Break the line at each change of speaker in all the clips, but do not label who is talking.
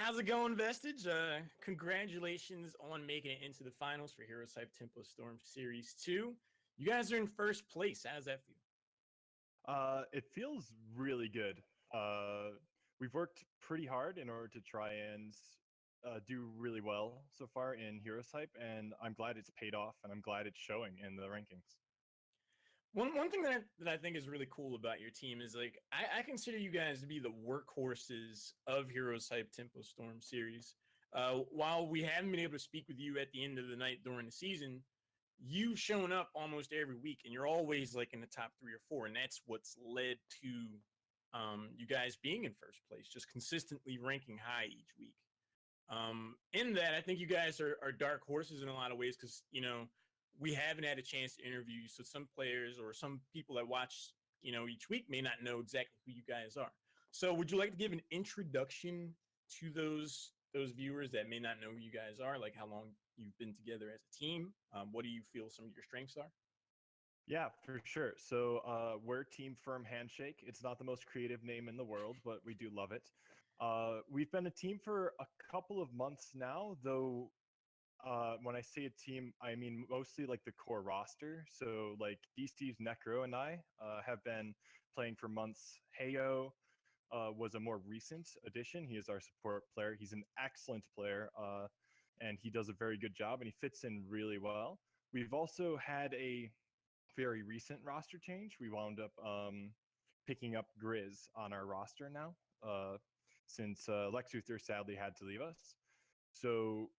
How's it going, Vestige? Congratulations on making it into the finals for HeroesHype Tempo Storm Series 2. You guys are in first place. How does that feel?
It feels really good. We've worked pretty hard in order to try and do really well so far in Heroes Hype, and I'm glad it's paid off, and I'm glad it's showing in the rankings.
One thing that I think is really cool about your team is like I consider you guys to be the workhorses of HeroesHype Tempo Storm Series. While we haven't been able to speak with you at the end of the night during the season, you've shown up almost every week, and you're always like in the top 3 or 4, and that's what's led to you guys being in first place, just consistently ranking high each week. In that, I think you guys are dark horses in a lot of ways because, we haven't had a chance to interview you. So some players or some people that watch, each week may not know exactly who you guys are. So would you like to give an introduction to those viewers that may not know who you guys are, like how long you've been together as a team? What do you feel some of your strengths are?
Yeah, for sure. So we're Team Firm Handshake. It's not the most creative name in the world, but we do love it. We've been a team for a couple of months now, though. When I say a team, I mean mostly like the core roster. So like D Steve's Necro and I have been playing for months. Heyo was a more recent addition. He is our support player. He's an excellent player, and he does a very good job, and he fits in really well. We've also had a very recent roster change. We wound up picking up Grizz on our roster now, since Lex Luthor sadly had to leave us. So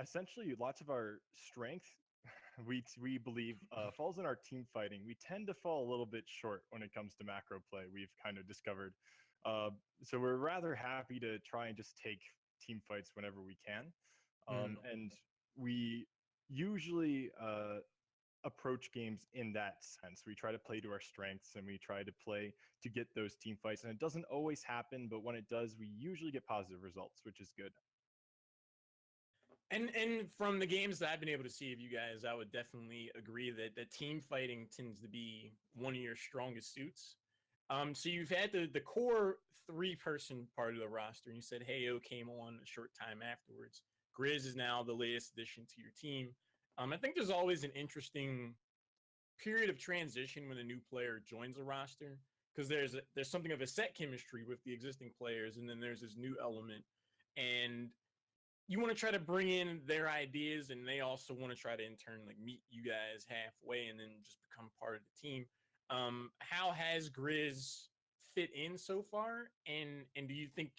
essentially, lots of our strength we believe falls in our team fighting. We tend to fall a little bit short when it comes to macro play. We've kind of discovered. So we're rather happy to try and just take team fights whenever we can, and we usually approach games in that sense. We try to play to our strengths, and we try to play to get those team fights. And it doesn't always happen, but when it does, we usually get positive results, which is good.
And from the games that I've been able to see of you guys, I would definitely agree that team fighting tends to be one of your strongest suits. So you've had the core 3-person part of the roster, and you said Heyo came on a short time afterwards. Grizz is now the latest addition to your team. I think there's always an interesting period of transition when a new player joins a roster because there's something of a set chemistry with the existing players, and then there's this new element, and you want to try to bring in their ideas, and they also want to try to in turn like meet you guys halfway and then just become part of the team. How has Grizz fit in so far, and do you think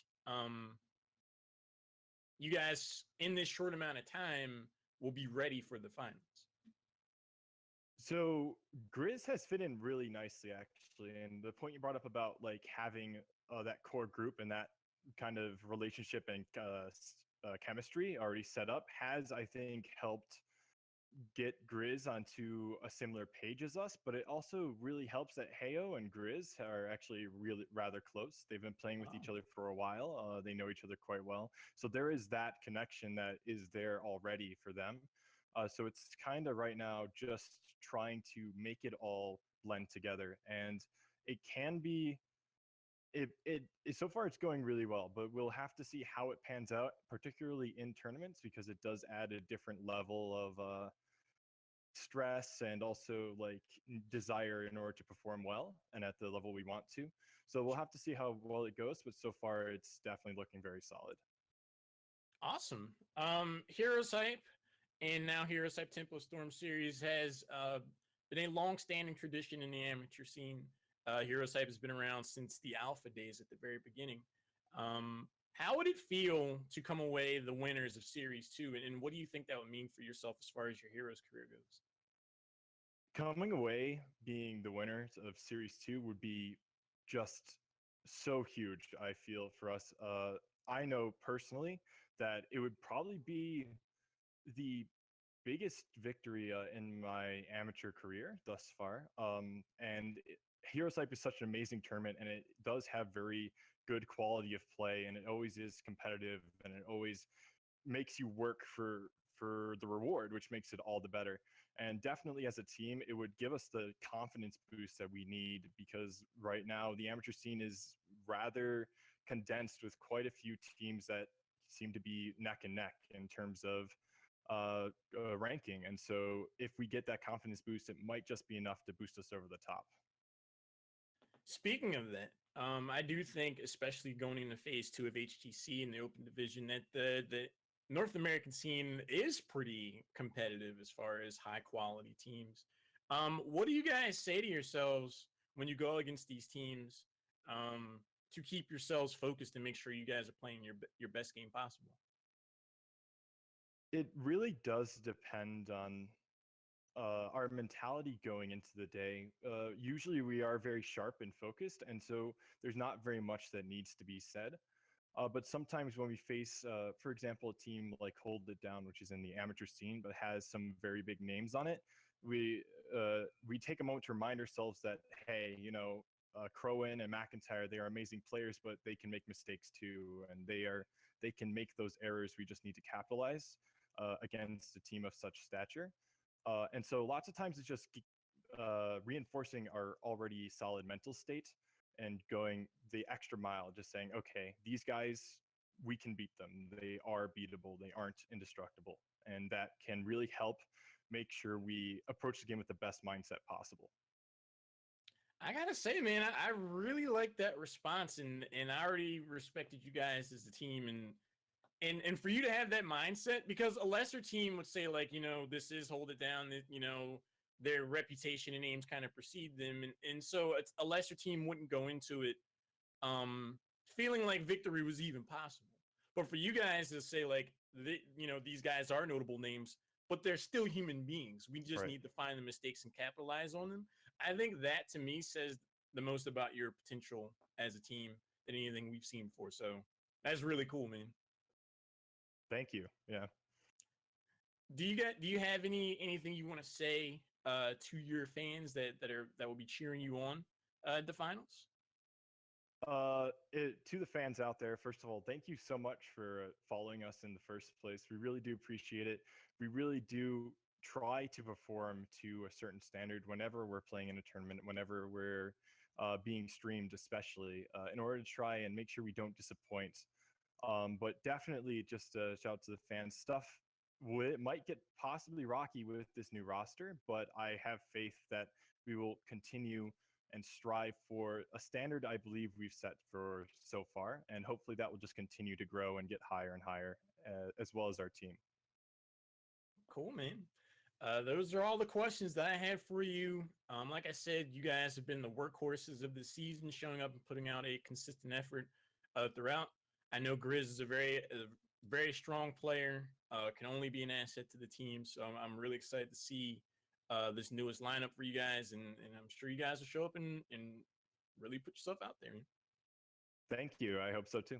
you guys in this short amount of time will be ready for the finals?
So Grizz has fit in really nicely, actually, and the point you brought up about like having that core group and that kind of relationship and chemistry already set up has, I think, helped get Grizz onto a similar page as us. But it also really helps that Heyo and Grizz are actually really rather close. They've been playing with each other for a while. They know each other quite well, so there is that connection that is there already for them. So it's kind of right now just trying to make it all blend together, and it can be it so far it's going really well, but we'll have to see how it pans out, particularly in tournaments, because it does add a different level of stress and also like desire in order to perform well and at the level we want to. So we'll have to see how well it goes, but so far it's definitely looking very solid.
Awesome. Heroes Hype and now HeroesHype Tempo Storm Series has been a long-standing tradition in the amateur scene. HeroesHype has been around since the alpha days at the very beginning. How would it feel to come away the winners of Series 2, and what do you think that would mean for yourself as far as your Heroes career goes?
Coming away being the winners of Series 2 would be just so huge, I feel, for us. I know personally that it would probably be the biggest victory in my amateur career thus far. And HeroesHype is such an amazing tournament, and it does have very good quality of play, and it always is competitive, and it always makes you work for the reward, which makes it all the better. And definitely as a team, it would give us the confidence boost that we need, because right now the amateur scene is rather condensed with quite a few teams that seem to be neck and neck in terms of ranking. And so if we get that confidence boost, it might just be enough to boost us over the top.
Speaking of that, I do think, especially going into phase 2 of HTC in the open division, that the North American scene is pretty competitive as far as high quality teams. What do you guys say to yourselves when you go against these teams to keep yourselves focused and make sure you guys are playing your best game possible?
It really does depend on our mentality going into the day. Usually we are very sharp and focused, and so there's not very much that needs to be said. But sometimes when we face, for example, a team like Hold It Down, which is in the amateur scene but has some very big names on it, we take a moment to remind ourselves that, hey, Crowan and McIntyre, they are amazing players, but they can make mistakes too, and they can make those errors. We just need to capitalize against a team of such stature. And so lots of times it's just reinforcing our already solid mental state and going the extra mile, just saying, okay, these guys, we can beat them. They are beatable. They aren't indestructible. And that can really help make sure we approach the game with the best mindset possible.
I gotta say, man, I really like that response, and I already respected you guys as a team, and for you to have that mindset, because a lesser team would say, like, this is Hold It Down, that their reputation and names kind of precede them, and so it's, a lesser team wouldn't go into it feeling like victory was even possible. But for you guys to say, like, these guys are notable names, but they're still human beings. We just need to find the mistakes and capitalize on them. I think that, to me, says the most about your potential as a team than anything we've seen before. So that's really cool, man.
Thank you. Yeah.
Do you have anything you want to say to your fans that will be cheering you on the finals?
To the fans out there, first of all, thank you so much for following us in the first place. We really do appreciate it. We really do try to perform to a certain standard whenever we're playing in a tournament, whenever we're being streamed, especially in order to try and make sure we don't disappoint. But definitely just a shout out to the fans. Stuff might get possibly rocky with this new roster, but I have faith that we will continue and strive for a standard I believe we've set for so far, and hopefully that will just continue to grow and get higher and higher, as well as our team.
Cool, man. Those are all the questions that I have for you. Like I said, you guys have been the workhorses of the season, showing up and putting out a consistent effort throughout. I know Grizz is a very strong player, can only be an asset to the team. So I'm really excited to see this newest lineup for you guys, and I'm sure you guys will show up and really put yourself out there.
Thank you. I hope so too.